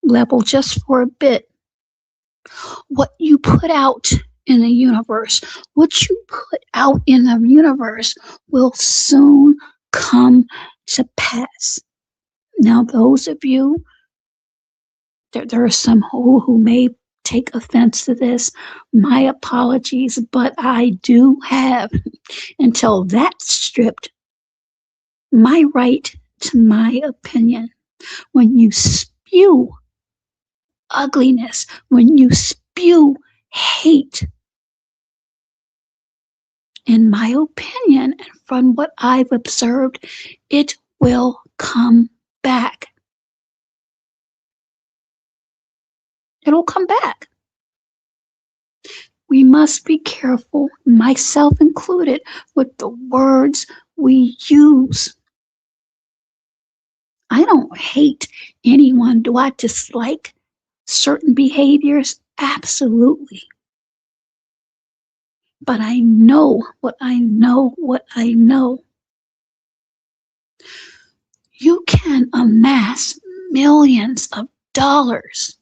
level just for a bit. What you put out in the universe, what you put out in the universe will soon come to pass. Now, those of you, there are some who may take offense to this. My apologies, but I do have, until that's stripped, my right to my opinion. When you spew ugliness, when you spew hate, in my opinion, and from what I've observed, it will come back. It'll come back. We must be careful, myself included, with the words we use. I don't hate anyone. Do I dislike certain behaviors? Absolutely. But I know what I know. You can amass millions of dollars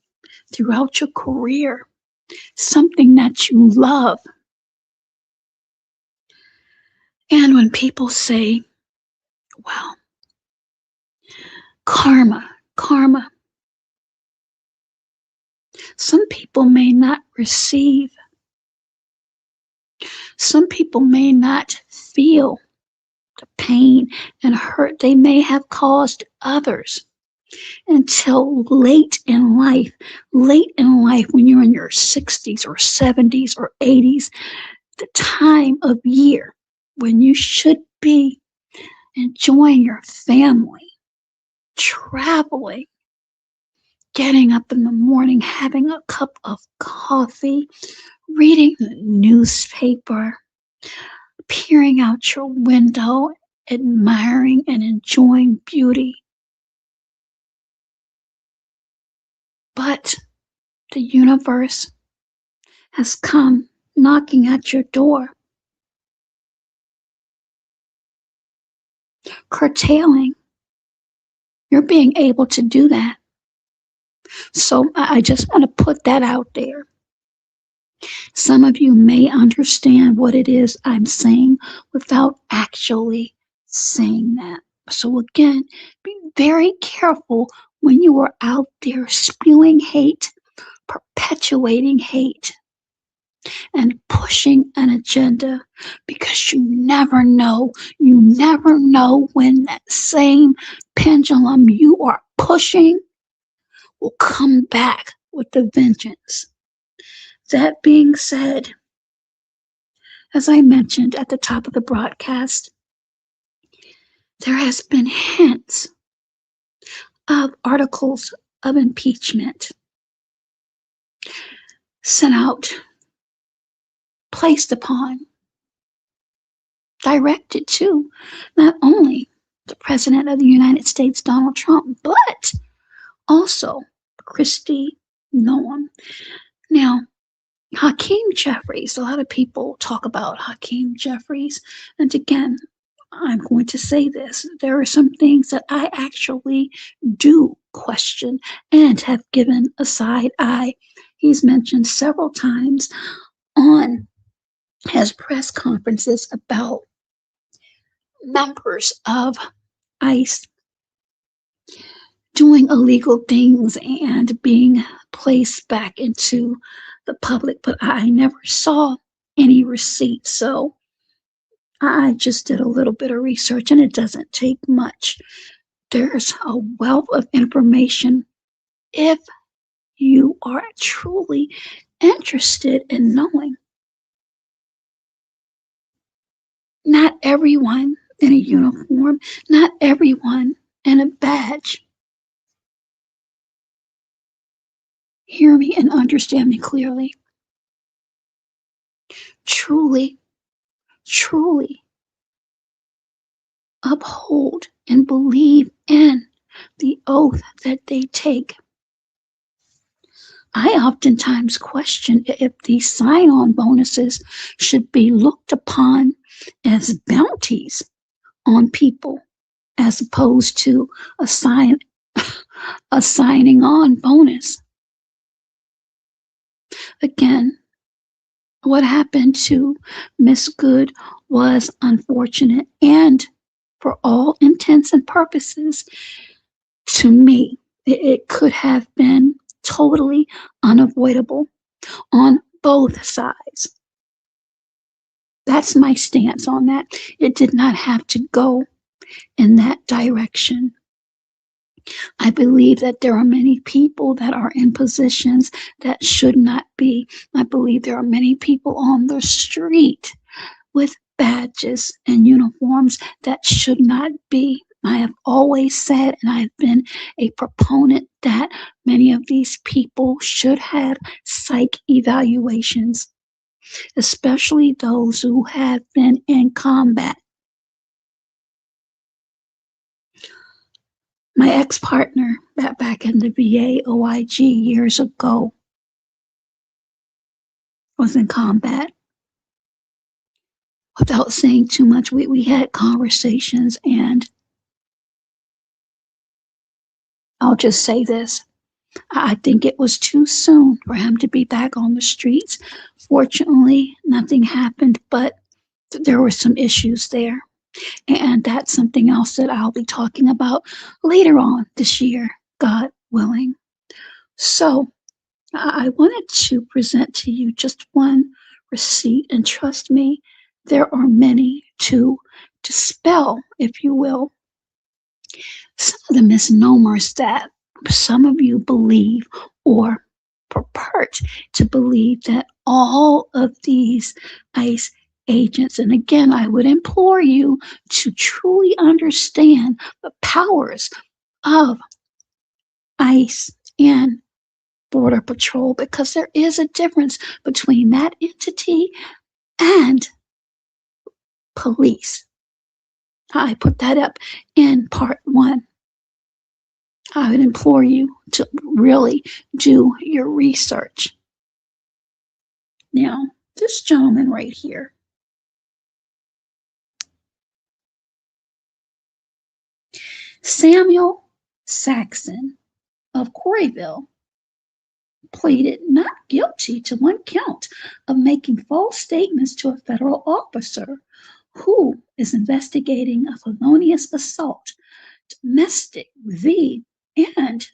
throughout your career, something that you love. And when people say, well, karma, some people may not receive. Some people may not feel the pain and hurt they may have caused others until late in life, when you're in your 60s or 70s or 80s, the time of year when you should be enjoying your family, traveling, getting up in the morning, having a cup of coffee, reading the newspaper, peering out your window, admiring and enjoying beauty. But the universe has come knocking at your door, curtailing your being able to do that. So I just want to put that out there. Some of you may understand what it is I'm saying without actually saying that. So again, be very careful when you are out there spewing hate, perpetuating hate, and pushing an agenda, because you never know when that same pendulum you are pushing will come back with a vengeance. That being said, as I mentioned at the top of the broadcast, there has been hints of articles of impeachment sent out, placed upon, directed to not only the President of the United States, Donald Trump, but also Kristi Noem. Now, Hakeem Jeffries, a lot of people talk about Hakeem Jeffries, and again, I'm going to say this, there are some things that I actually do question and have given a side eye. He's mentioned several times on his press conferences about members of ICE doing illegal things and being placed back into the public, but I never saw any receipts. So I just did a little bit of research, and it doesn't take much. There's a wealth of information if you are truly interested in knowing. Not everyone in a uniform, not everyone in a badge. Hear me and understand me clearly. Truly uphold and believe in the oath that they take. I oftentimes question if these sign-on bonuses should be looked upon as bounties on people as opposed to a sign a signing on bonus. Again, what happened to Miss Good was unfortunate, and for all intents and purposes, to me, it could have been totally unavoidable on both sides. That's my stance on that. It did not have to go in that direction. I believe that there are many people that are in positions that should not be. I believe there are many people on the street with badges and uniforms that should not be. I have always said, and I've been a proponent, that many of these people should have psych evaluations, especially those who have been in combat. My ex-partner back in the VA OIG years ago was in combat. Without saying too much, we had conversations, and I'll just say this. I think it was too soon for him to be back on the streets. Fortunately, nothing happened, but there were some issues there. And that's something else that I'll be talking about later on this year, God willing. So I wanted to present to you just one receipt, and trust me, there are many to dispel, if you will, some of the misnomers that some of you believe or purport to believe that all of these ICE agents, and again, I would implore you to truly understand the powers of ICE and Border Patrol, because there is a difference between that entity and police. I put that up in part 1. I would implore you to really do your research. Now, this gentleman right here, Samuel Saxon of Corryville, pleaded not guilty to one count of making false statements to a federal officer who is investigating a felonious assault, domestic v. and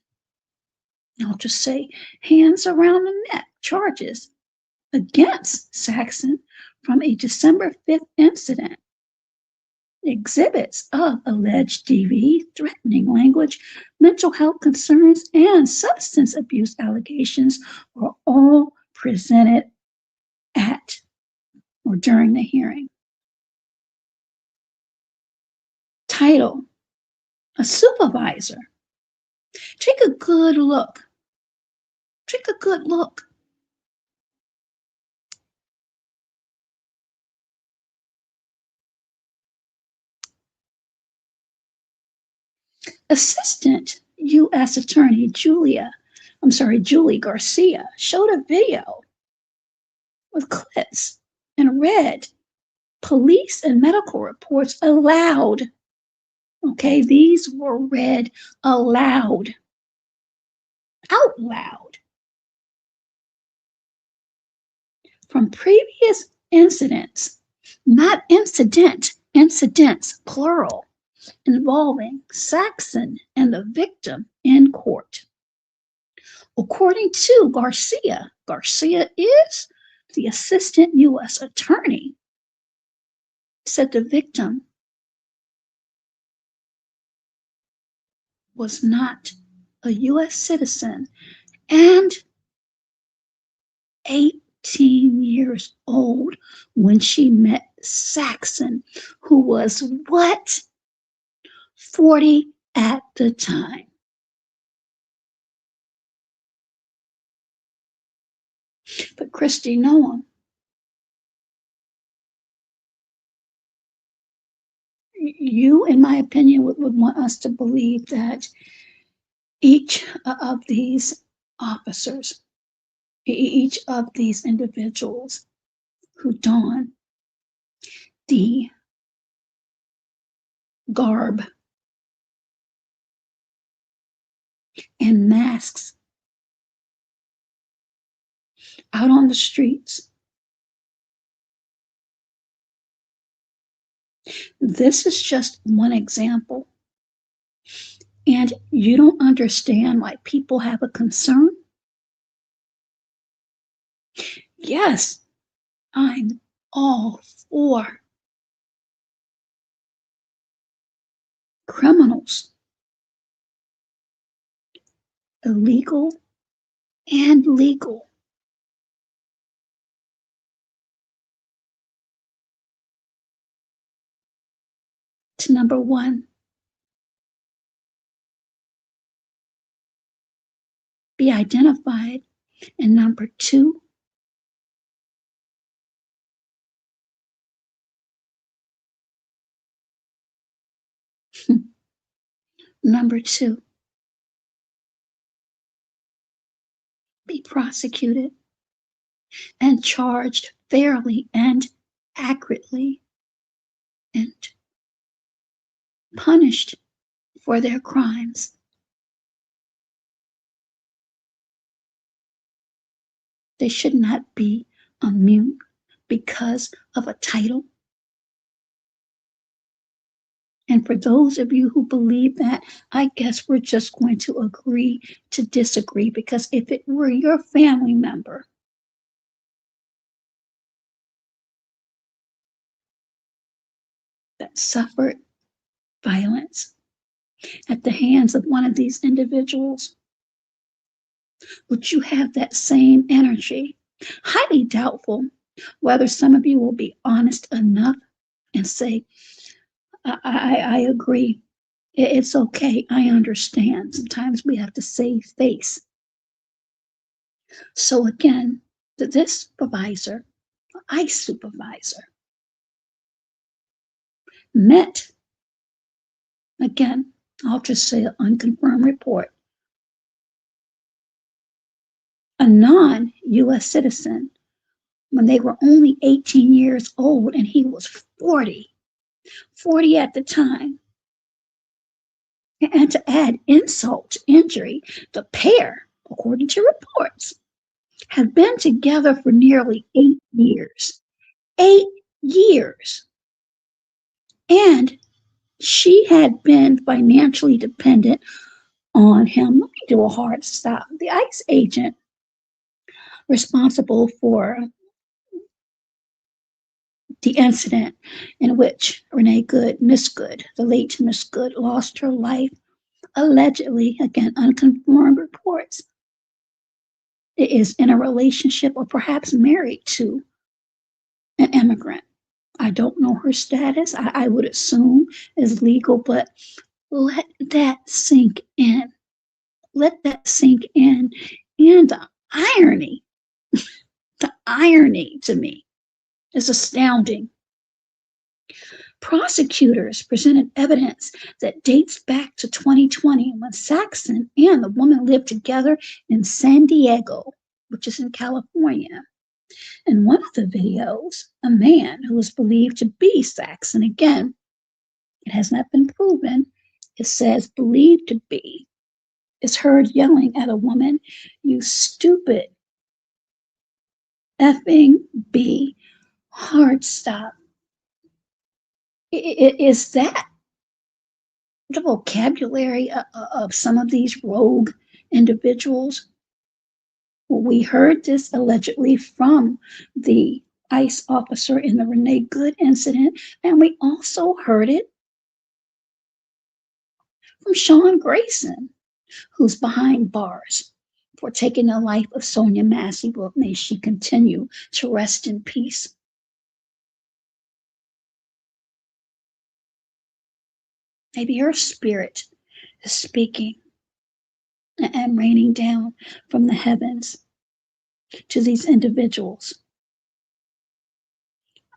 I'll just say hands around the neck charges against Saxon from a December 5th incident. Exhibits of alleged DV, threatening language, mental health concerns, and substance abuse allegations were all presented at or during the hearing. Title: A supervisor. Take a good look. Take a good look. Assistant U.S. Attorney Julie Garcia showed a video with clips and read police and medical reports aloud. Okay, these were read aloud, out loud, from previous incidents, not incident, incidents, plural, involving Saxon and the victim in court. According to Garcia, Garcia is the assistant U.S. attorney, said the victim was not a U.S. citizen and 18 years old when she met Saxon, who was what? 40 at the time. But Kristi Noem, you, in my opinion, would want us to believe that each of these officers, each of these individuals who don the garb and masks out on the streets. This is just one example. And you don't understand why people have a concern? Yes, I'm all for criminals, illegal and legal. To number one, be identified. And number two, number two, be prosecuted and charged fairly and accurately and punished for their crimes. They should not be immune because of a title. And for those of you who believe that, I guess we're just going to agree to disagree, because if it were your family member that suffered violence at the hands of one of these individuals, would you have that same energy? Highly doubtful whether some of you will be honest enough and say, I agree. It's okay. I understand. Sometimes we have to save face. So again, this supervisor, ICE supervisor, met, again, I'll just say an unconfirmed report, a non-US citizen when they were only 18 years old and he was 40 at the time. And to add insult to injury, the pair, according to reports, have been together for nearly 8 years. 8 years. And she had been financially dependent on him. Let me do a hard stop. The ICE agent responsible for the incident in which Renee Good, Miss Good, the late Miss Good, lost her life, allegedly, again, unconfirmed reports, is in a relationship or perhaps married to an immigrant. I don't know her status. I would assume is legal, but let that sink in. Let that sink in. And the irony to me is astounding. Prosecutors presented evidence that dates back to 2020 when Saxon and the woman lived together in San Diego, which is in California. In one of the videos, a man who is believed to be Saxon, again, it has not been proven, it says believed to be, is heard yelling at a woman, "You stupid effing B, hard stop." Is that the vocabulary of some of these rogue individuals? We heard this allegedly from the ICE officer in the Renee Good incident, and we also heard it from Sean Grayson, who's behind bars for taking the life of Sonia Massey. Well, may she continue to rest in peace. Maybe her spirit is speaking and raining down from the heavens to these individuals.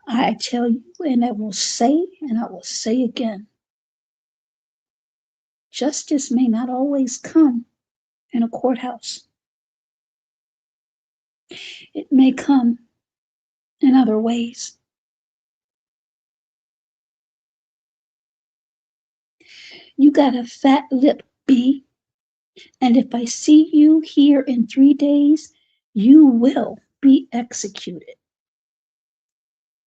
I tell you, and I will say again, justice may not always come in a courthouse. It may come in other ways. You got a fat lip, B, And if I see you here in 3 days, you will be executed.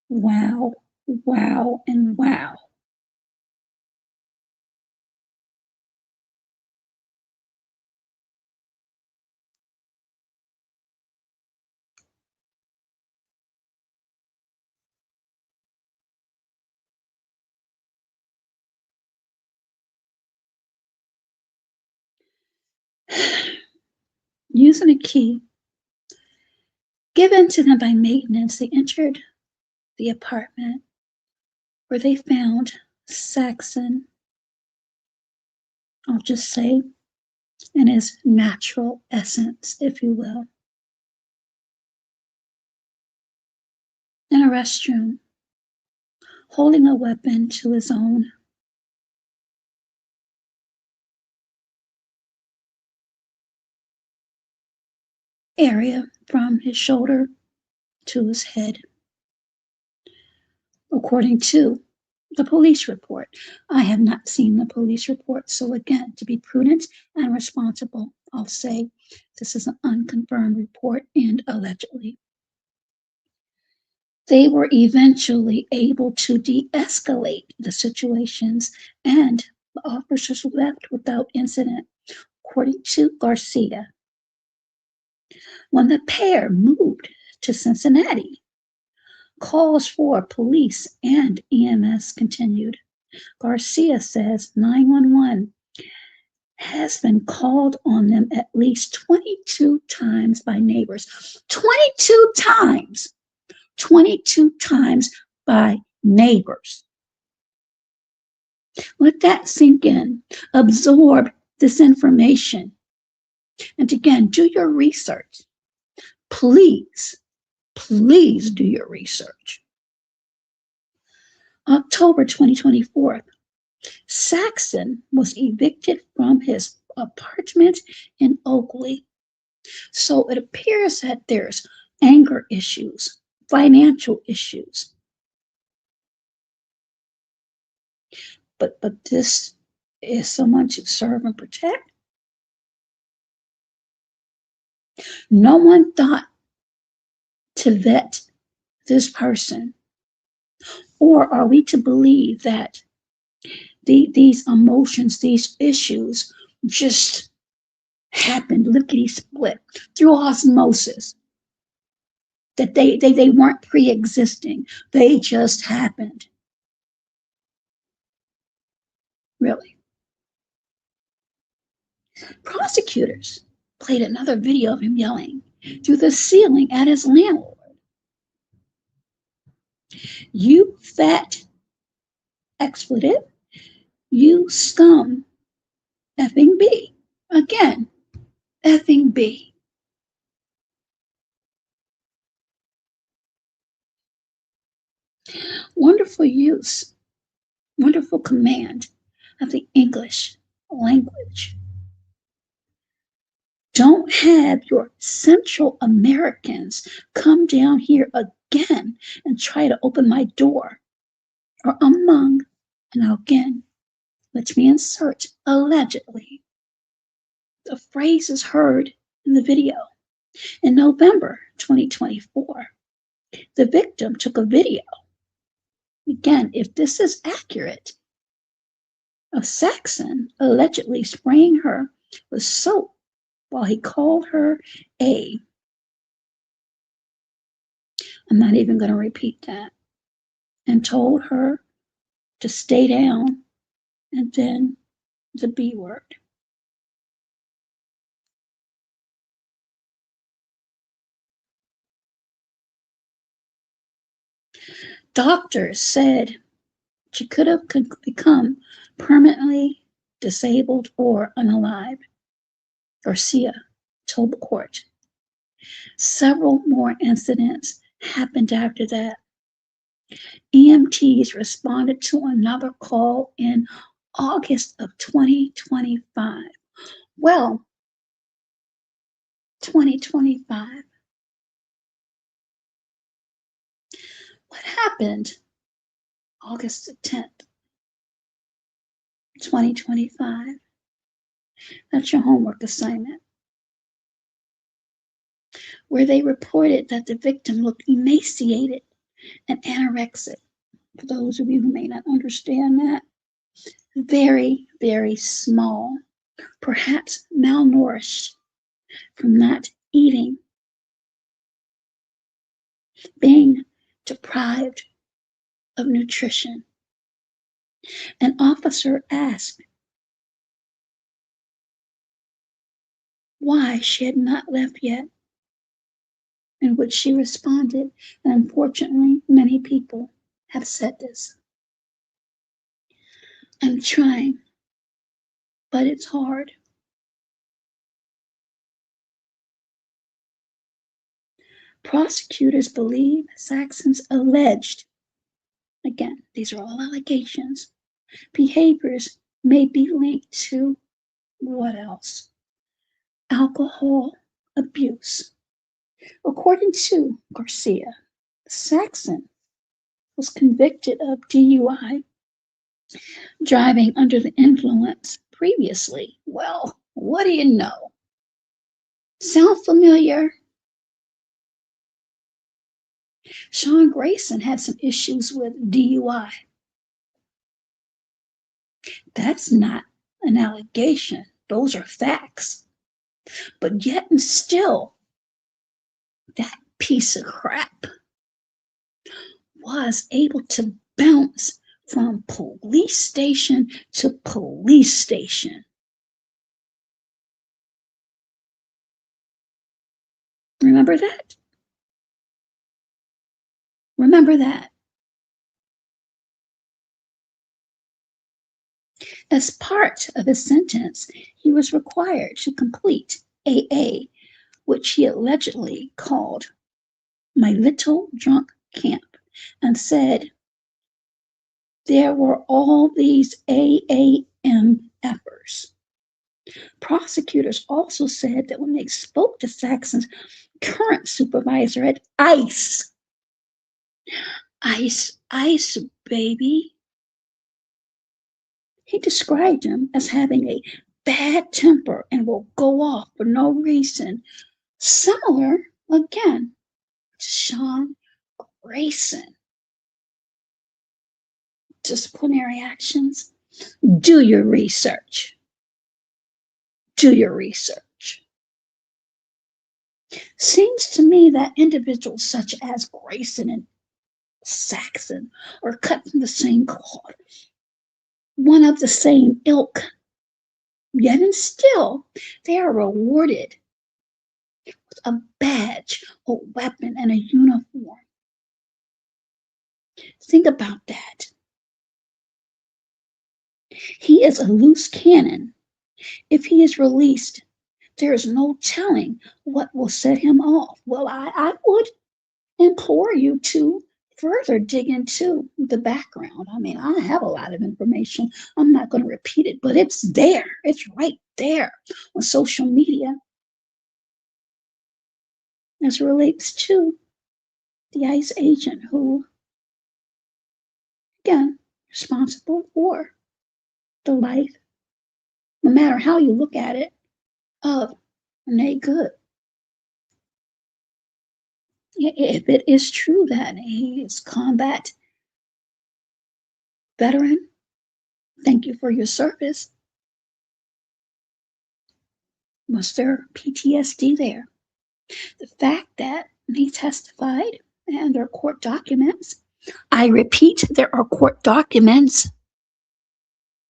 Wow, wow, and wow. Using a key given to them by maintenance, they entered the apartment where they found Saxon, I'll just say, in his natural essence, if you will, in a restroom, holding a weapon to his own area from his shoulder to his head, according to the police report. I have not seen the police report, so again, to be prudent and responsible, I'll say this is an unconfirmed report and allegedly. They were eventually able to de-escalate the situations and the officers left without incident, according to Garcia. When the pair moved to Cincinnati, calls for police and EMS continued. Garcia says 911 has been called on them at least 22 times by neighbors. 22 times! 22 times by neighbors. Let that sink in. Absorb this information. And again, do your research. Please, please do your research. October 2024, Saxon was evicted from his apartment in Oakley. So it appears that there's anger issues, financial issues. But this is someone to serve and protect. No one thought to vet this person. Or are we to believe that these emotions, these issues just happened, lickety split, through osmosis? That they weren't pre-existing. They just happened. Really. Prosecutors played another video of him yelling through the ceiling at his landlord. You fat expletive, you scum effing B. Again, effing B. Wonderful use, wonderful command of the English language. Don't have your Central Americans come down here again and try to open my door. Or among, and now again, let me insert allegedly. The phrase is heard in the video. In November 2024, the victim took a video. Again, if this is accurate, of Saxon allegedly spraying her with soap while he called her a, I'm not even going to repeat that, and told her to stay down, and then the B word. Doctors said she could have become permanently disabled or unalive, Garcia told the court. Several more incidents happened after that. EMTs responded to another call in August of 2025. Well, 2025. What happened August the 10th, 2025? That's your homework assignment, where they reported that the victim looked emaciated and anorexic. For those of you who may not understand that, very, very small, perhaps malnourished from not eating, being deprived of nutrition. An officer asked why she had not left yet, in which she responded, and unfortunately, many people have said this. I'm trying, but it's hard. Prosecutors believe Saxon's alleged, again, these are all allegations, behaviors may be linked to what else? Alcohol abuse. According to Garcia, Saxon was convicted of DUI, driving under the influence, previously. Well, what do you know? Sound familiar? Sean Grayson had some issues with DUI. That's not an allegation. Those are facts. But yet and still, that piece of crap was able to bounce from police station to police station. Remember that? Remember that. As part of his sentence, he was required to complete AA, which he allegedly called my little drunk camp, and said there were all these AAMFers. Prosecutors also said that when they spoke to Saxon's current supervisor at ICE, ICE, baby, he described him as having a bad temper and will go off for no reason. Similar, again, to Sean Grayson. Disciplinary actions. Do your research. Do your research. Seems to me that individuals such as Grayson and Saxon are cut from the same cloth, one of the same ilk. Yet and still, they are rewarded with a badge, a weapon, and a uniform. Think about that. He is a loose cannon. If he is released, there is no telling what will set him off. Well, I would implore you to further dig into the background. I mean, I have a lot of information. I'm not going to repeat it, but it's there. It's right there on social media as it relates to the ICE agent who, again, responsible for the life, no matter how you look at it, of Renee Good. If it is true that he is combat veteran, thank you for your service. Was there PTSD there? The fact that he testified, and there are court documents. I repeat, there are court documents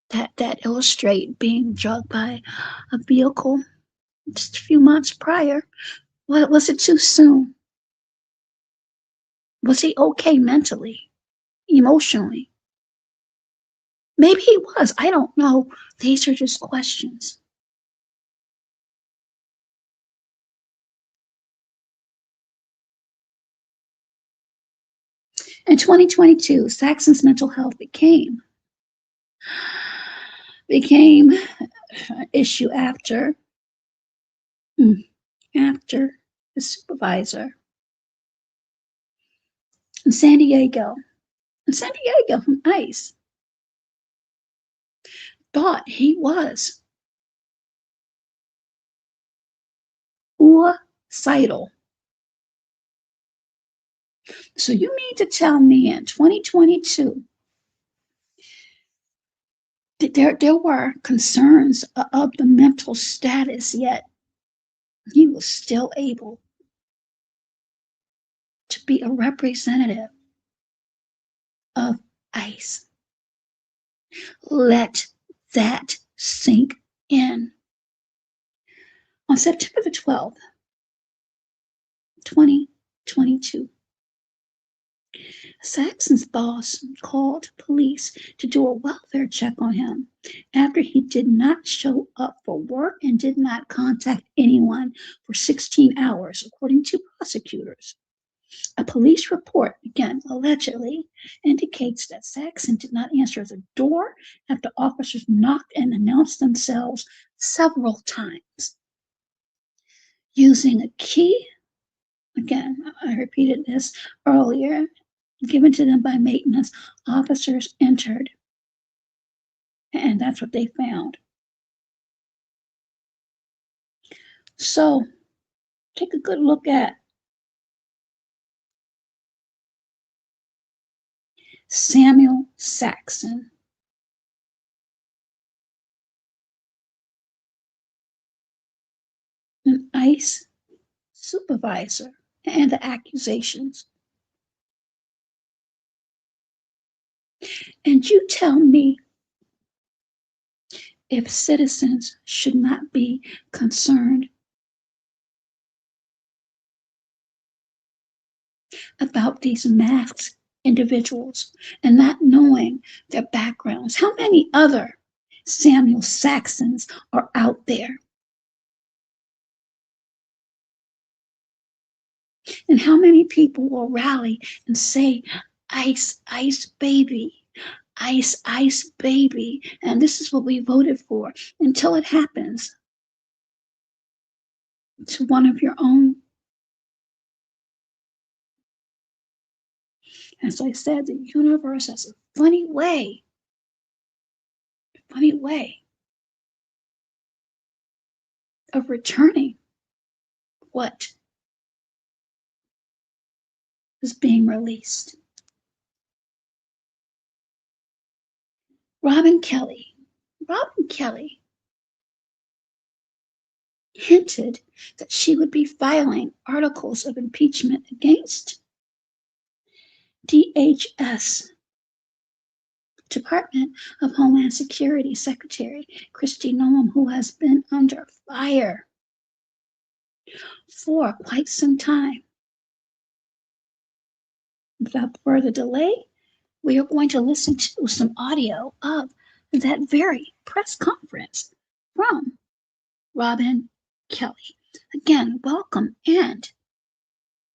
that illustrate being drugged by a vehicle just a few months prior. Was it too soon? Was he okay mentally, emotionally? Maybe he was. I don't know. These are just questions. In 2022, Saxon's mental health became an issue after the supervisor in San Diego from ICE thought he was suicidal. So you mean to tell me in 2022 that there were concerns of the mental status, yet he was still able to be a representative of ICE. Let that sink in. On September the 12th, 2022, Saxon's boss called police to do a welfare check on him after he did not show up for work and did not contact anyone for 16 hours, according to prosecutors. A police report, again allegedly, indicates that Saxon did not answer the door after officers knocked and announced themselves several times. Using a key, again, I repeated this earlier, given to them by maintenance, officers entered, and that's what they found. So, take a good look at Samuel Saxon. An ICE supervisor, and the accusations. And you tell me if citizens should not be concerned about these masked individuals and not knowing their backgrounds. How many other Samuel Saxons are out there? And how many people will rally and say, ICE, ICE baby, ICE, ICE baby, and this is what we voted for, until it happens to one of your own? As I said, the universe has a funny way of returning what is being released. Robin Kelly hinted that she would be filing articles of impeachment against DHS, Department of Homeland Security Secretary Kristi Noem, who has been under fire for quite some time. Without further delay, we are going to listen to some audio of that very press conference from Robin Kelly. Again, welcome and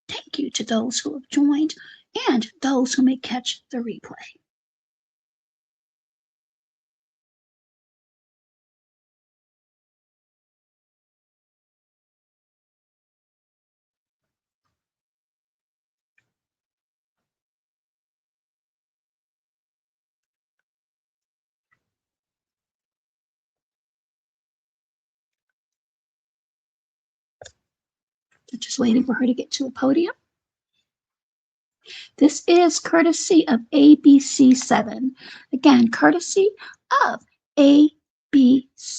thank you to those who have joined and those who may catch the replay. Just waiting for her to get to the podium. This is courtesy of ABC7. Again, courtesy of ABC7.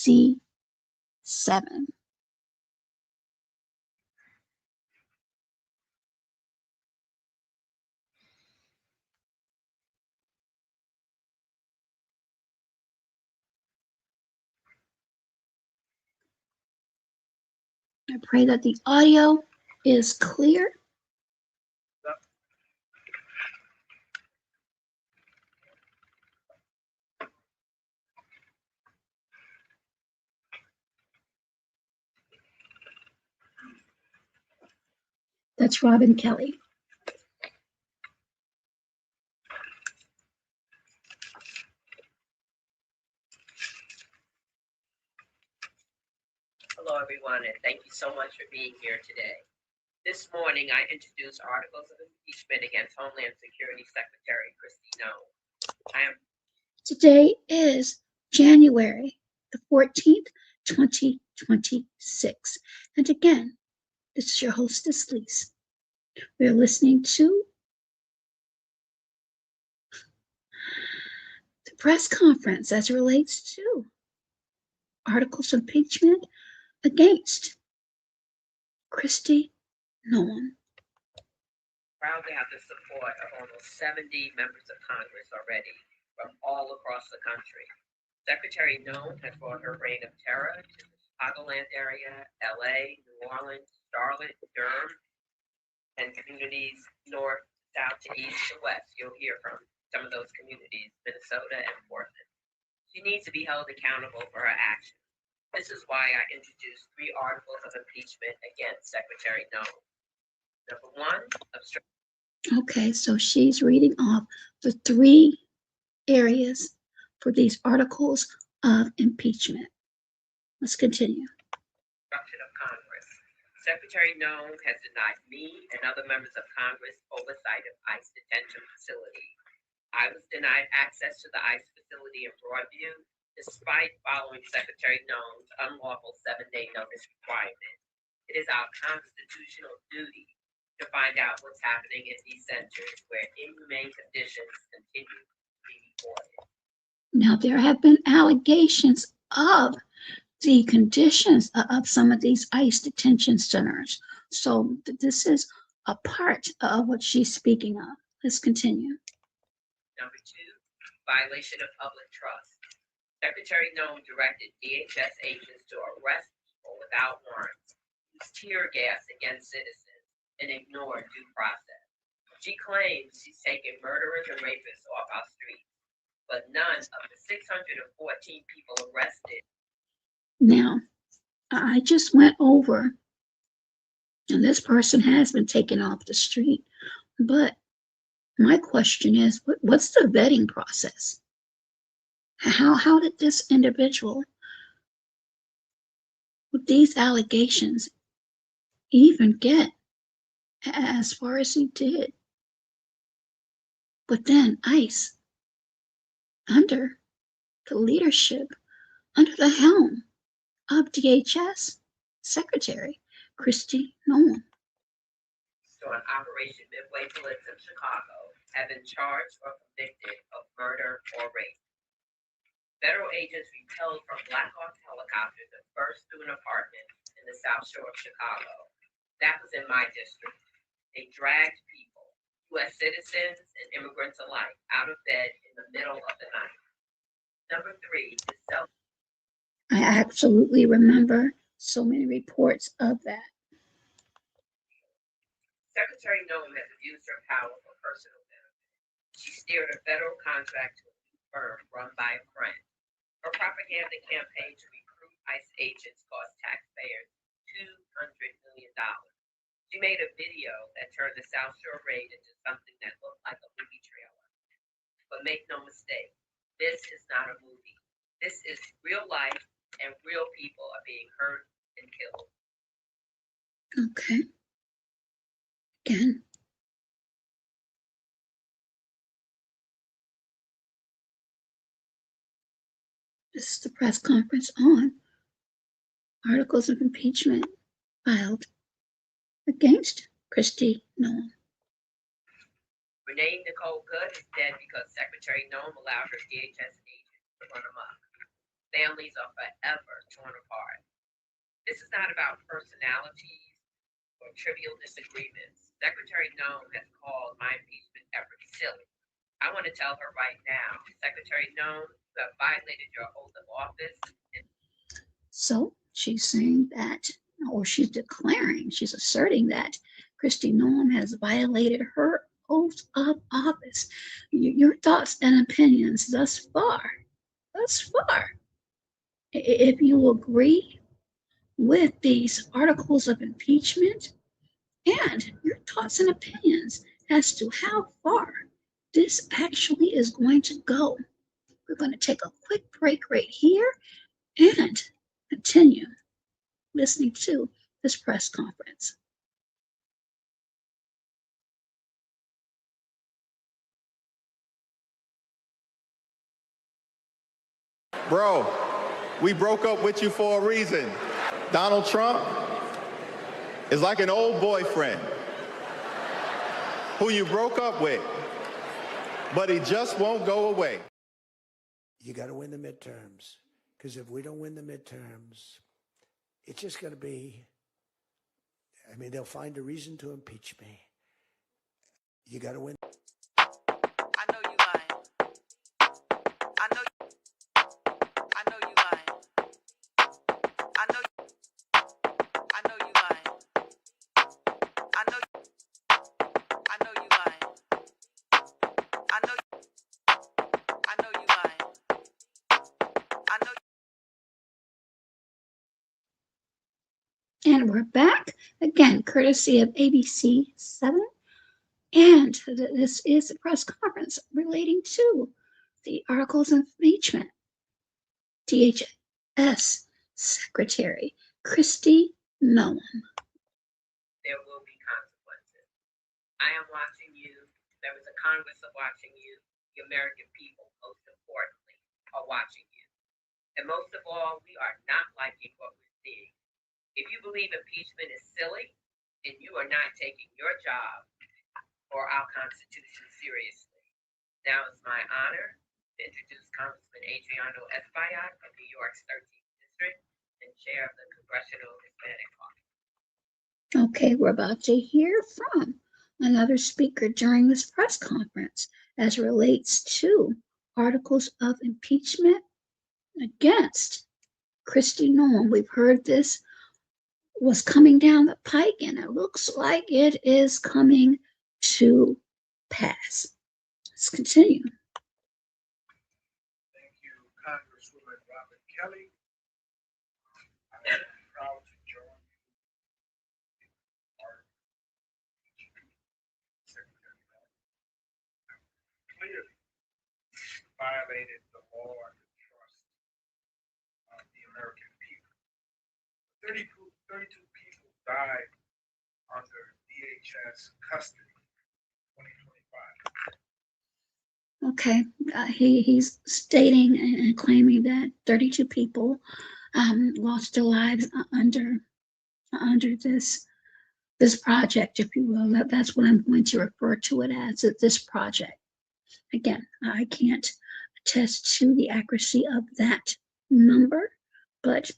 I pray that the audio is clear. That's Robin Kelly. Hello, everyone, and thank you so much for being here today. This morning, I introduced articles of impeachment against Homeland Security Secretary Kristi Noem. Today is January the 14th, 2026. And again, This is your hostess, Lise. We're listening to the press conference as it relates to articles of impeachment against Kristi Noem. Proud to have the support of almost 70 members of Congress already from all across the country. Secretary Noem has brought her reign of terror to the Chicagoland area, LA, New Orleans, Charlotte, Durham, and communities north, south to east to west. You'll hear from some of those communities, Minnesota and Portland. She needs to be held accountable for her actions. This is why I introduced 3 articles of impeachment against Secretary Noem. Number 1, obstruction. Okay, so she's reading off the 3 areas for these articles of impeachment. Let's continue. Obstruction of Congress. Secretary Noem has denied me and other members of Congress oversight of ICE detention facility. I was denied access to the ICE facility in Broadview, despite following Secretary Noem's unlawful 7-day notice requirement. It is our constitutional duty to find out what's happening in these centers where inhumane conditions continue to be reported. Now, there have been allegations of the conditions of some of these ICE detention centers. So this is a part of what she's speaking of. Let's continue. Number 2, violation of public trust. Secretary Noem directed DHS agents to arrest people without warrants, use tear gas against citizens, and ignore due process. She claims she's taken murderers and rapists off our streets, but none of the 614 people arrested. Now, I just went over, and this person has been taken off the street, but my question is, what's the vetting process? How did this individual with these allegations even get as far as he did? But then ICE, under the leadership, under the helm of DHS Secretary Kristi Noem, on Operation Midway Blitz in Chicago, have been charged or convicted of murder or rape. Federal agents repelled from Black Hawk helicopters and burst through an apartment in the South Shore of Chicago. That was in my district. They dragged people, U.S. citizens and immigrants alike, out of bed in the middle of the night. Number 3, the self. I absolutely remember so many reports of that. Secretary Noem has abused her power for personal benefit. She steered a federal contract to a new firm run by a friend. Her propaganda campaign to recruit ICE agents cost taxpayers $200 million. She made a video that turned the South Shore raid into something that looked like a movie trailer. But make no mistake, this is not a movie. This is real life, and real people are being hurt and killed. Okay. Again. This is the press conference on articles of impeachment filed against Kristi Noem. Renee Nicole Good is dead because Secretary Noem allowed her DHS agents to run amok. Families are forever torn apart. This is not about personalities or trivial disagreements. Secretary Noem has called my impeachment effort silly. I want to tell her right now, Secretary Noem, you have violated your oath of office. So she's saying that, or she's declaring, she's asserting that Kristi Noem has violated her oath of office. Your thoughts and opinions thus far, if you agree with these articles of impeachment, and your thoughts and opinions as to how far this actually is going to go. We're going to take a quick break right here and continue listening to this press conference. Bro, we broke up with you for a reason. Donald Trump, is like an old boyfriend who you broke up with, but he just won't go away. You got to win the midterms, because if we don't win the midterms, it's just going to be, I mean, they'll find a reason to impeach me. You got to win. I know you lying. I know you lying. I know you lying. I know you lying. I know you lying. I know. And we're back again, courtesy of ABC 7. And this is a press conference relating to the articles of impeachment. DHS Secretary Kristi Noem. There will be consequences. I am watching you. Members of Congress are watching you. The American people, most importantly, are watching you. And most of all, we are not liking what we're seeing. If you believe impeachment is silly, then you are not taking your job or our Constitution seriously. Now it's my honor to introduce Congressman Adriano Espaillat of New York's 13th District and Chair of the Congressional Hispanic Caucus. Okay, we're about to hear from another speaker during this press conference as relates to articles of impeachment against Kristi Noem. We've heard this was coming down the pike, and it looks like it is coming to pass. Let's continue. Thank you, Congresswoman Robert Kelly. I'm proud to join you in our Secretary clearly violated the law and the trust of the American people. 32 people died under DHS custody in 2025. Okay, he's stating and claiming that 32 people lost their lives under this project, if you will. That's what I'm going to refer to it as, this project. Again, I can't attest to the accuracy of that number, but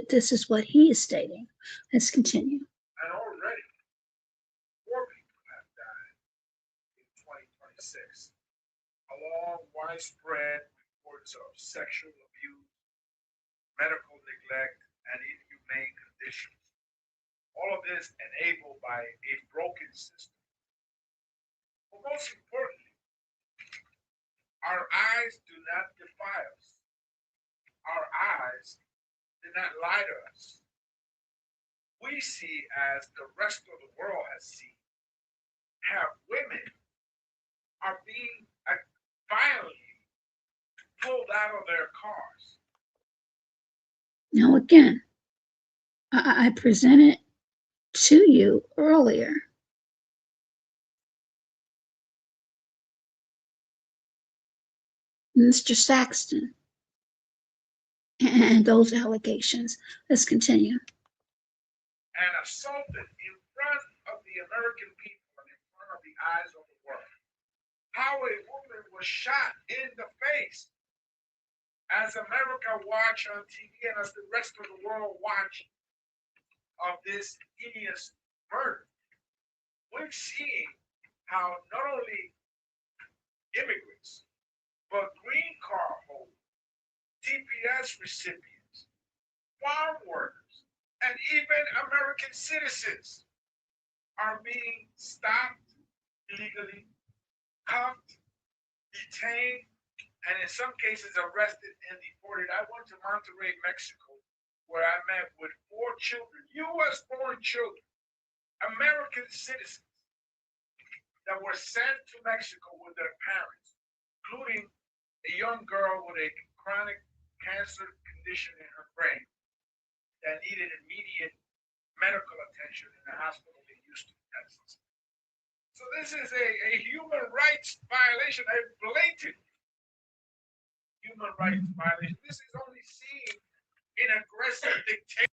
this is what he is stating. Let's continue. And already, 4 people have died in 2026, along widespread reports of sexual abuse, medical neglect, and inhumane conditions. All of this enabled by a broken system. But most importantly, our eyes do not defy us. Our eyes did not lie to us. We see as the rest of the world has seen, how women are being violently pulled out of their cars. Now, again, I presented to you earlier Mr. Saxton and those allegations. Let's continue. And assaulted in front of the American people and in front of the eyes of the world. How a woman was shot in the face as America watched on TV and as the rest of the world watched of this hideous murder. We're seeing how not only immigrants, but green card holders, TPS recipients, farm workers, and even American citizens are being stopped illegally, cuffed, detained, and in some cases arrested and deported. I went to Monterrey, Mexico, where I met with 4 children, U.S.-born children, American citizens, that were sent to Mexico with their parents, including a young girl with a chronic cancer condition in her brain that needed immediate medical attention in a hospital in Houston, Texas. So this is a human rights violation, a blatant human rights violation. This is only seen in aggressive dictators.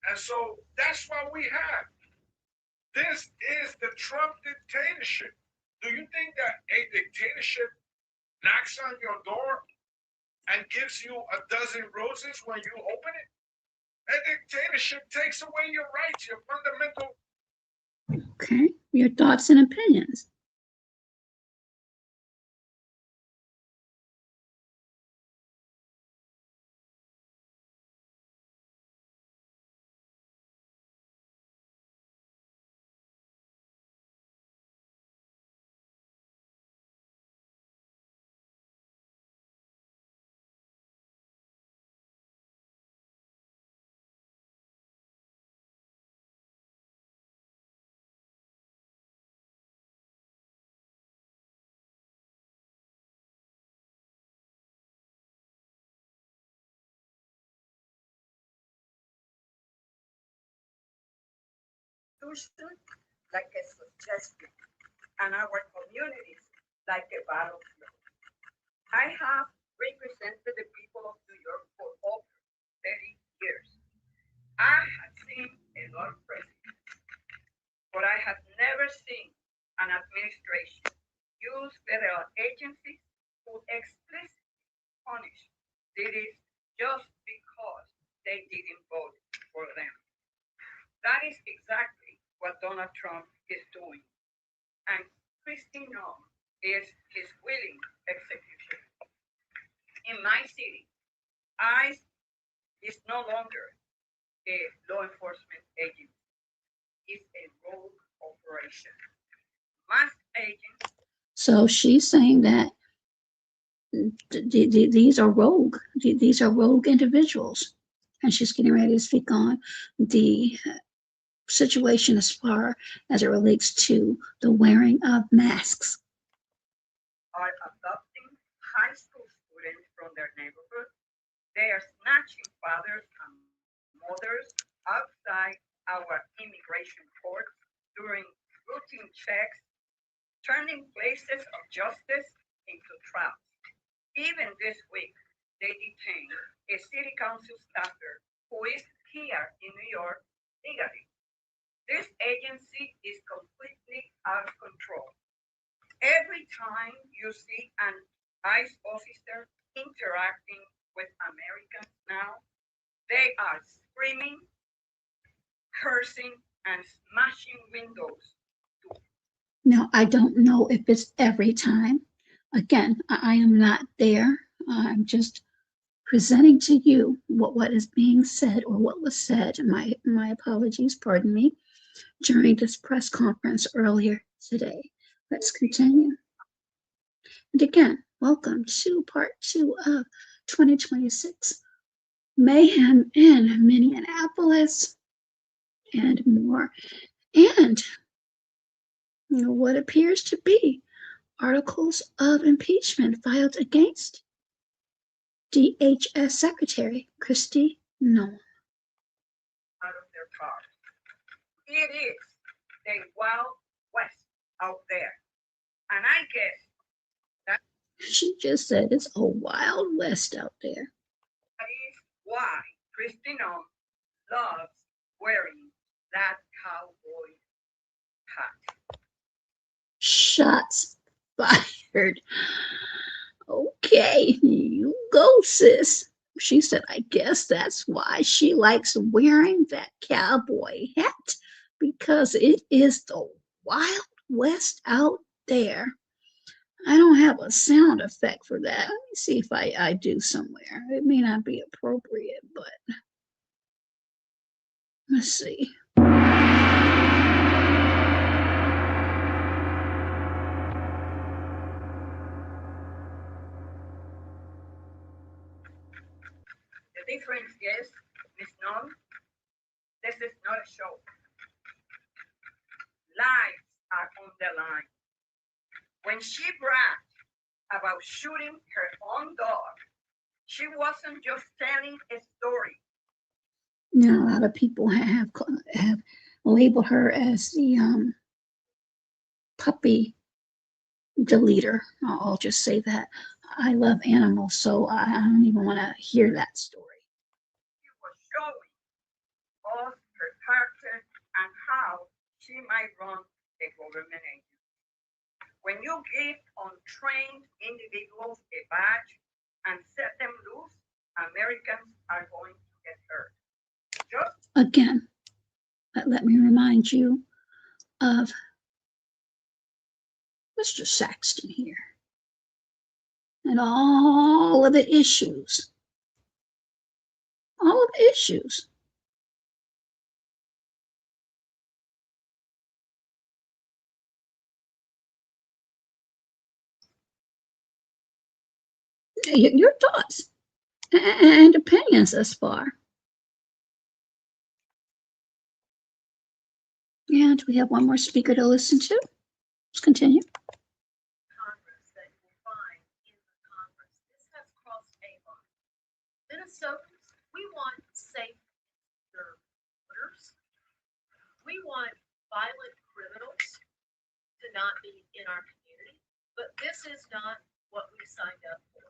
And so that's what we have. This is the Trump dictatorship. Do you think that a dictatorship knocks on your door and gives you a dozen roses when you open it? A dictatorship takes away your rights, your fundamental. Okay, your thoughts and opinions. Like a suggestion, and our communities like a battlefield. I have represented the people of New York for over 30 years. I have seen a lot of presidents, but I have never seen an administration use federal agencies to explicitly punish cities just because they didn't vote for them. That is exactly what Donald Trump is doing. And Kristi Noem is his willing execution. In my city, ICE is no longer a law enforcement agency. It's a rogue operation. Masked agents. So she's saying that these are rogue. These are rogue individuals, and she's getting ready to speak on the situation as far as it relates to the wearing of masks. Are adopting high school students from their neighborhood. They are snatching fathers and mothers outside our immigration courts during routine checks, turning places of justice into traps. Even this week, they detained a city council staffer who is here in New York legally. This agency is completely out of control. Every time you see an ICE officer interacting with Americans now, they are screaming, cursing, and smashing windows. Now, I don't know if it's every time. Again, I am not there. I'm just presenting to you what is being said or what was said. My apologies, pardon me, during this press conference earlier today. Let's continue. And again, welcome to part 2 of 2026 Mayhem in Minneapolis and more. And what appears to be articles of impeachment filed against DHS Secretary Kristi Noem. Out of their cars. It is the Wild West out there. And I guess that She just said it's a wild west out there. is why Kristi Noem loves wearing that cowboy hat. Shots fired. Okay, you go, sis. She said, I guess that's why she likes wearing that cowboy hat, because it is the Wild West out there. I don't have a sound effect for that. Let me see if I do somewhere. It may not be appropriate, but let's see. The difference is, Miss Noem, this is not a show. Lives are on the line. When she bragged about shooting her own dog, she wasn't just telling a story. Now, a lot of people have labeled her as the puppy deleter. I'll just say that. I love animals, so I don't even want to hear that story. She was showing us she might run the government agency. When you give untrained individuals a badge and set them loose, Americans are going to get hurt. Just Again, let me remind you of Mr. Saxton here and all of the issues. All of the issues. Your thoughts and opinions thus far. And we have one more speaker to listen to. Let's continue. Congress that you will find in the Congress. This has crossed a line. Minnesotans, we want safe and secure voters. We want violent criminals to not be in our community, but this is not what we signed up for.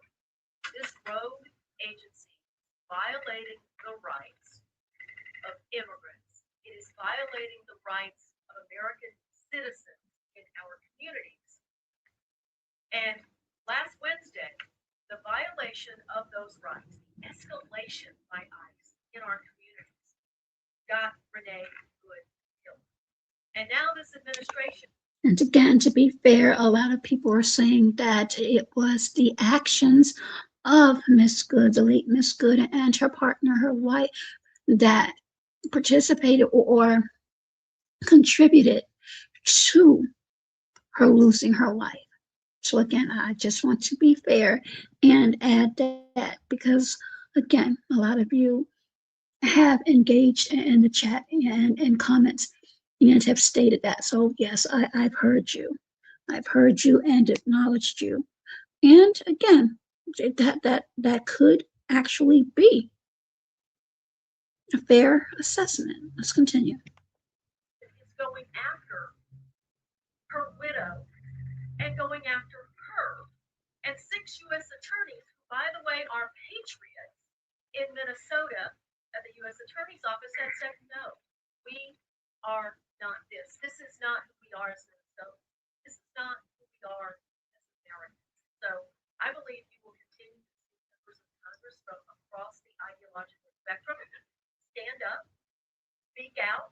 This rogue agency is violating the rights of immigrants. It is violating the rights of American citizens in our communities. And last Wednesday, the violation of those rights, the escalation by ICE in our communities, got Renee Good killed. And now this administration. And again, to be fair, a lot of people are saying that it was the actions of Miss Good, the late Miss Good, and her partner, her wife, that participated or contributed to her losing her life. So again, I just want to be fair and add that because, again, a lot of you have engaged in the chat and in comments and have stated that. So yes, I've heard you. I've heard you and acknowledged you. And again, that could actually be a fair assessment. Let's continue. Is going after her widow and going after her and 6 U.S. attorneys, who, by the way, are patriots in Minnesota at the U.S. Attorney's Office, had said, no, we are not this. This is not who we are as Minnesotans. This is not who we are as Americans. So I believe you will continue to see members of Congress from across the ideological spectrum stand up, speak out,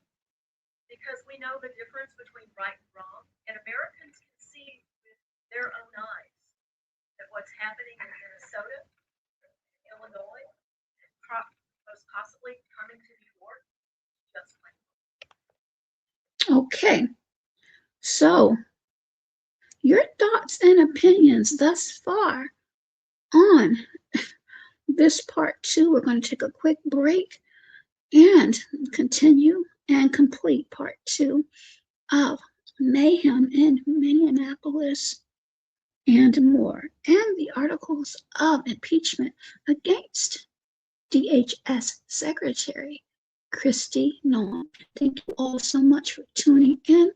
because we know the difference between right and wrong, and Americans can see with their own eyes that what's happening in Minnesota, Illinois, and most possibly coming to New York, just like. Okay, so your thoughts and opinions thus far on this part 2. We're going to take a quick break and continue and complete part 2 of Mayhem in Minneapolis and more, and the articles of impeachment against DHS Secretary Kristi Noem. Thank you all so much for tuning in.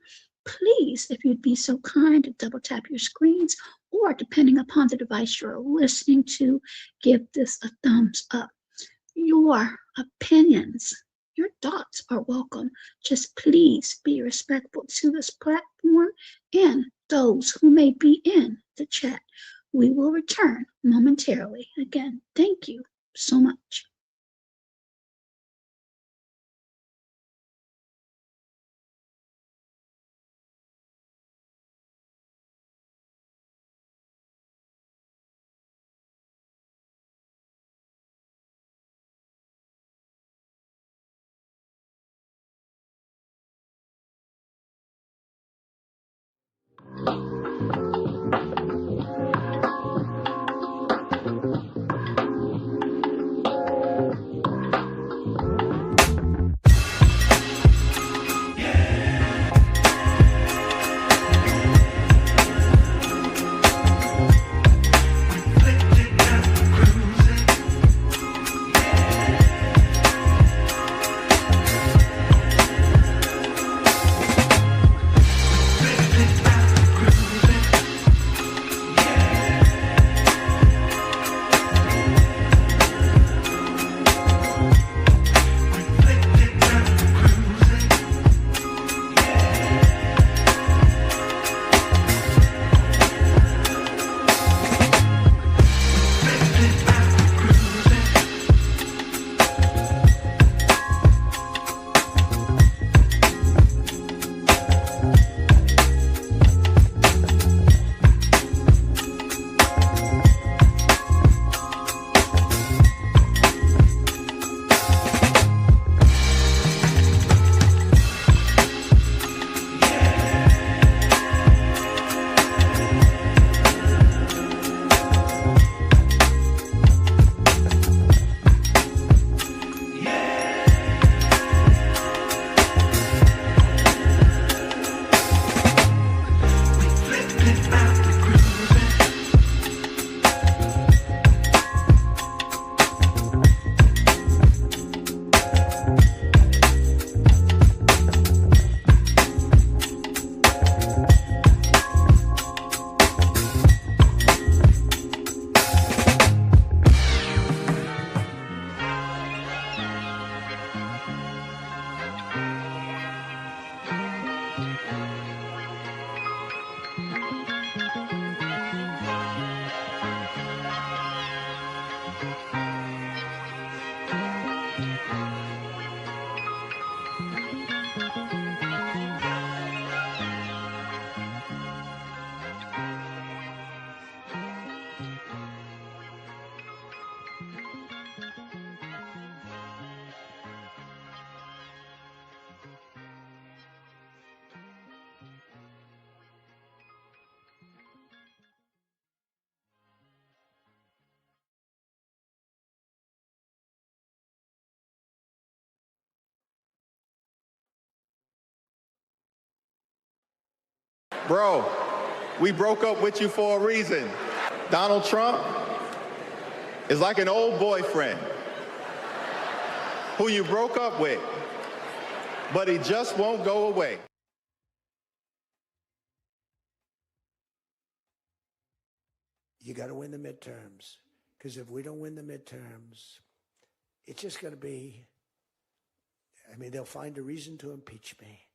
Please, if you'd be so kind to double tap your screens, or depending upon the device you're listening to, give this a thumbs up. Your opinions, your thoughts are welcome. Just please be respectful to this platform and those who may be in the chat. We will return momentarily. Again, thank you so much. Bro, we broke up with you for a reason. Donald Trump is like an old boyfriend who you broke up with, but he just won't go away. You got to win the midterms, because if we don't win the midterms, it's just going to be, I mean, they'll find a reason to impeach me.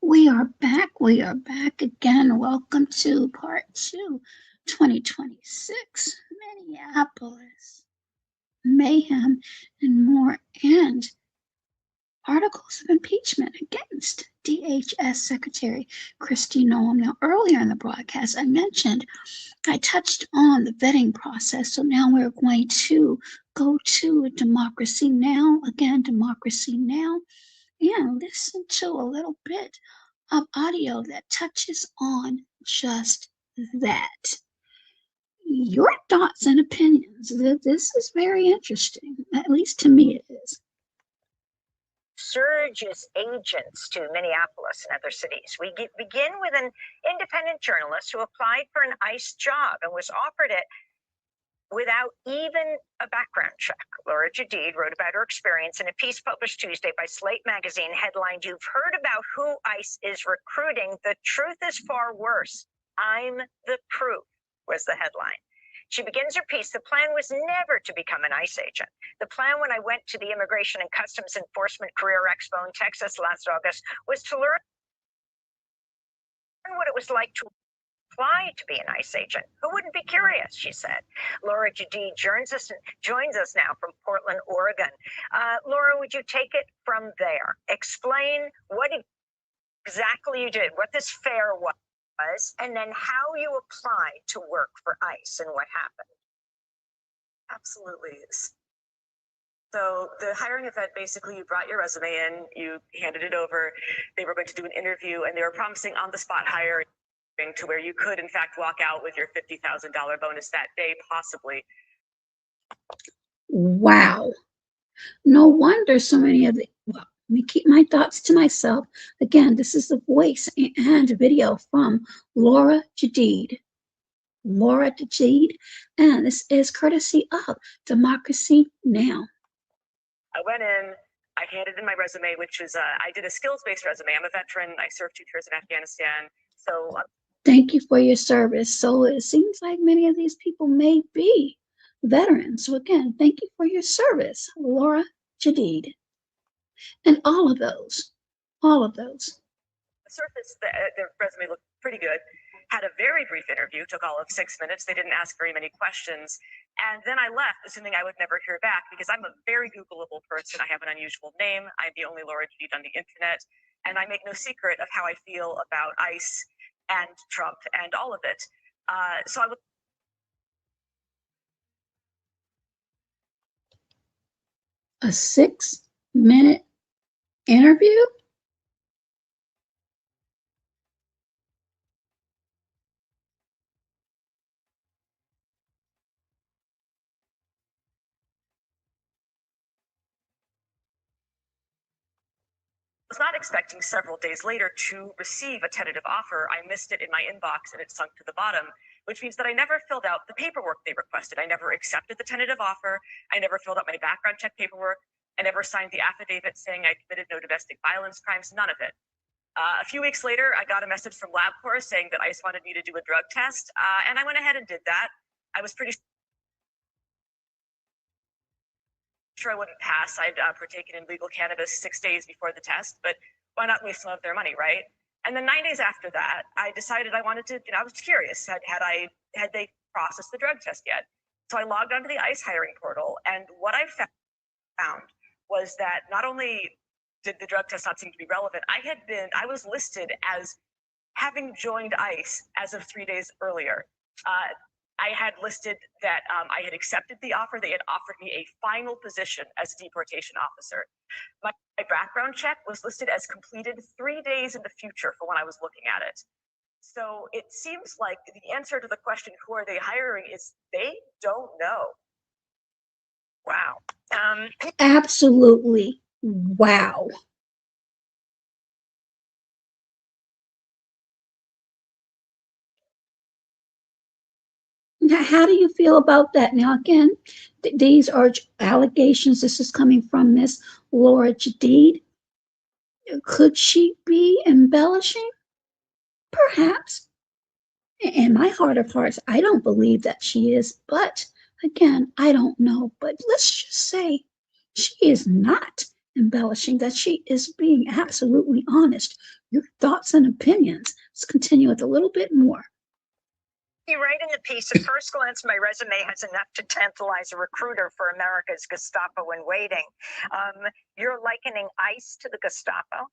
We are back. We are back again. Welcome to part 2, 2026, Minneapolis, Mayhem, and more, and articles of impeachment against DHS Secretary Kristi Noem. Now, earlier in the broadcast, I touched on the vetting process. So now we're going to go to Democracy Now! Again, Democracy Now! And listen to a little bit of audio that touches on just that. Your thoughts and opinions. This is very interesting, at least to me it is. Surges agents to Minneapolis and other cities. We begin with an independent journalist who applied for an ICE job and was offered it without even a background check. Laura Jadid wrote about her experience in a piece published Tuesday by Slate magazine, headlined, "You've heard about who ICE is recruiting. The truth is far worse. I'm the proof," was the headline. She begins her piece, "The plan was never to become an ICE agent. The plan when I went to the Immigration and Customs Enforcement Career Expo in Texas last August was to learn what it was like to apply to be an ICE agent. Who wouldn't be curious?" she said. Laura Jadid joins us now from Portland, Oregon. Laura, would you take it from there? Explain what exactly you did, what this fair was, and then how you applied to work for ICE and what happened. Absolutely. So the hiring event, basically you brought your resume in, you handed it over, they were going to do an interview, and they were promising on-the-spot hiring to where you could, in fact, walk out with your $50,000 bonus that day, possibly. Wow. No wonder so many of the, well, let me keep my thoughts to myself. Again, this is the voice and video from Laura Jadid. Laura Jadid, and this is courtesy of Democracy Now! I went in, I handed in my resume, which was, I did a skills-based resume. I'm a veteran. I served 2 tours in Afghanistan. So thank you for your service. So it seems like many of these people may be veterans. So again, thank you for your service, Laura Jadid. And all of those. The surface, the resume looked pretty good. Had a very brief interview, took all of 6 minutes. They didn't ask very many questions. And then I left, assuming I would never hear back, because I'm a very Googleable person. I have an unusual name. I'm the only Laura Jadid on the internet. And I make no secret of how I feel about ICE and Trump and all of it. So I was A 6-minute interview? not expecting several days later to receive a tentative offer. I missed it in my inbox and it sunk to the bottom, which means that I never filled out the paperwork they requested. I never accepted the tentative offer. I never filled out my background check paperwork. I never signed the affidavit saying I committed no domestic violence crimes, none of it. A few weeks later, I got a message from LabCorp saying that ICE wanted me to do a drug test, and I went ahead and did that. I was pretty sure I wouldn't pass. I'd partaken in legal cannabis 6 days before the test, but why not waste some of their money, right? And then 9 days after that, I decided I wanted to, I was curious, had they processed the drug test yet? So I logged onto the ICE hiring portal, and what I found was that not only did the drug test not seem to be relevant, I was listed as having joined ICE as of 3 days earlier. I had listed that I had accepted the offer. They had offered me a final position as a deportation officer. My background check was listed as completed 3 days in the future for when I was looking at it. So it seems like the answer to the question, who are they hiring, is they don't know. Wow. Absolutely. Wow. Now, how do you feel about that? Now, again, these are allegations. This is coming from Miss Laura Jadid. Could she be embellishing? Perhaps. In my heart of hearts, I don't believe that she is. But again, I don't know. But let's just say she is not embellishing, that she is being absolutely honest. Your thoughts and opinions. Let's continue with a little bit more. You write in the piece, at first glance, my resume has enough to tantalize a recruiter for America's Gestapo in waiting. You're likening ICE to the Gestapo?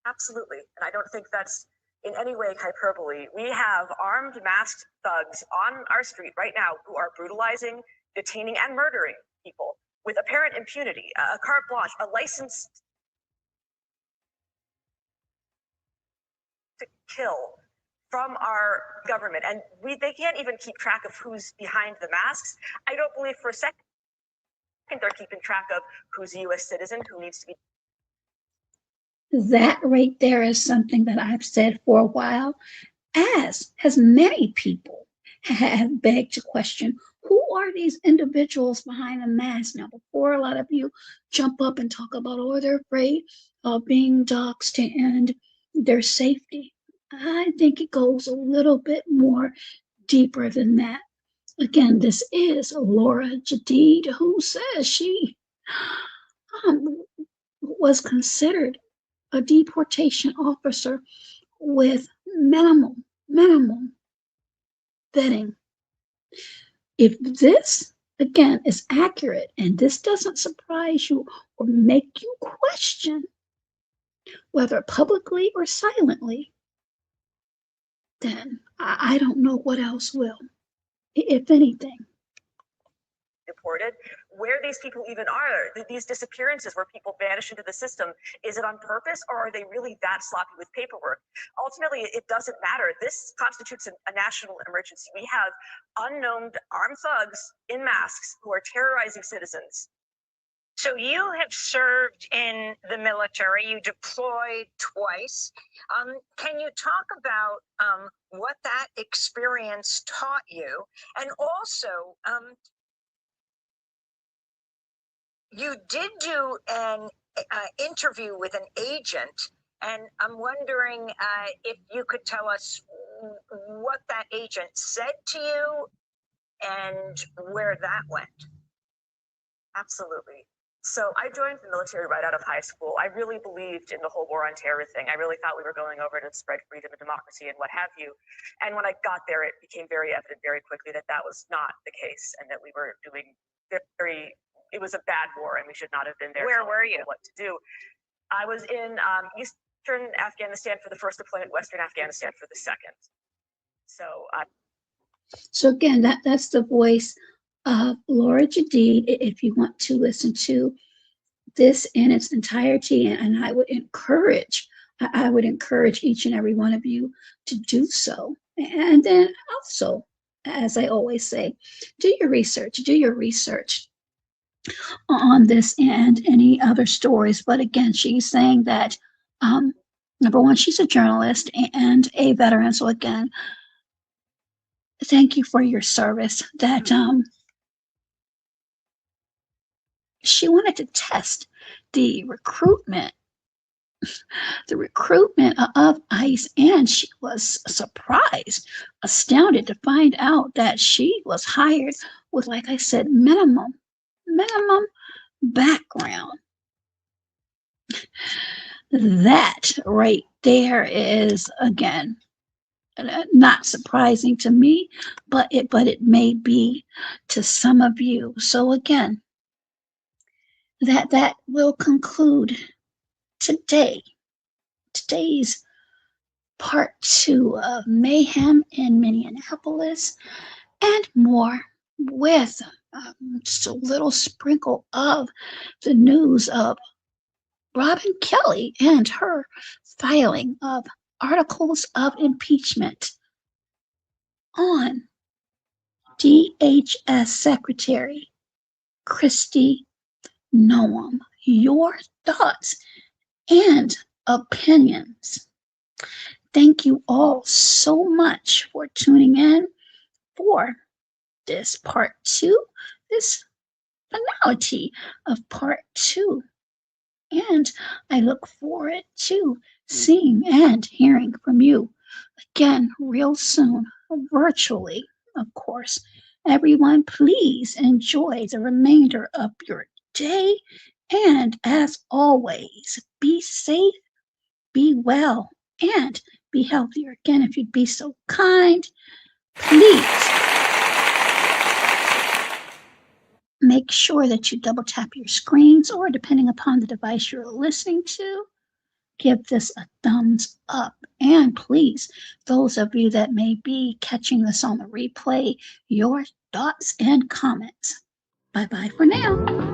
Absolutely. And I don't think that's in any way hyperbole. We have armed, masked thugs on our street right now who are brutalizing, detaining, and murdering people with apparent impunity, a carte blanche, a license to kill from our government. And they can't even keep track of who's behind the masks. I don't believe for a second they're keeping track of who's a U.S. citizen, who needs to be. That right there is something that I've said for a while, as has many people have begged to question, who are these individuals behind the mask? Now, before a lot of you jump up and talk about, oh, they're afraid of being doxxed and their safety, I think it goes a little bit more deeper than that. Again, this is Laura Jadid, who says she was considered a deportation officer with minimal vetting. If this, again, is accurate and this doesn't surprise you or make you question, whether publicly or silently, then I don't know what else will, if anything. Deported, where these people even are, these disappearances where people vanish into the system, is it on purpose or are they really that sloppy with paperwork? Ultimately, it doesn't matter. This constitutes a national emergency. We have unknown armed thugs in masks who are terrorizing citizens. So you have served in the military, you deployed twice. Can you talk about what that experience taught you? And also, you did do an interview with an agent, and I'm wondering if you could tell us what that agent said to you and where that went. Absolutely. So I joined the military right out of high school. I really believed in the whole war on terror thing. I really thought we were going over to spread freedom and democracy and what have you. And when I got there, it became very evident very quickly that that was not the case and that we were doing it was a bad war and we should not have been there. Where were you? What to do. I was in Eastern Afghanistan for the first deployment, Western Afghanistan for the second. So again, that's the voice of Laura Jadid. If you want to listen to this in its entirety, and I would encourage each and every one of you to do so. And then also, as I always say, do your research on this and any other stories. But again, she's saying that number one, she's a journalist and a veteran. So again, thank you for your service. That she wanted to test the recruitment of ICE, and she was surprised, astounded to find out that she was hired with, like I said, minimum background. That right there is, again, not surprising to me, but it may be to some of you. So again, that will conclude today's part 2 of Mayhem in Minneapolis and more, with just a little sprinkle of the news of Robin Kelly and her filing of articles of impeachment on DHS Secretary Kristi Noem. Your thoughts and opinions. Thank you all so much for tuning in for this part 2, this finality of part 2. And I look forward to seeing and hearing from you again real soon, virtually, of course. Everyone, please enjoy the remainder of your day. And as always, be safe, be well, and be healthier. Again, if you'd be so kind, please make sure that you double tap your screens, or depending upon the device you're listening to, give this a thumbs up. And please, those of you that may be catching this on the replay, your thoughts and comments. Bye-bye for now.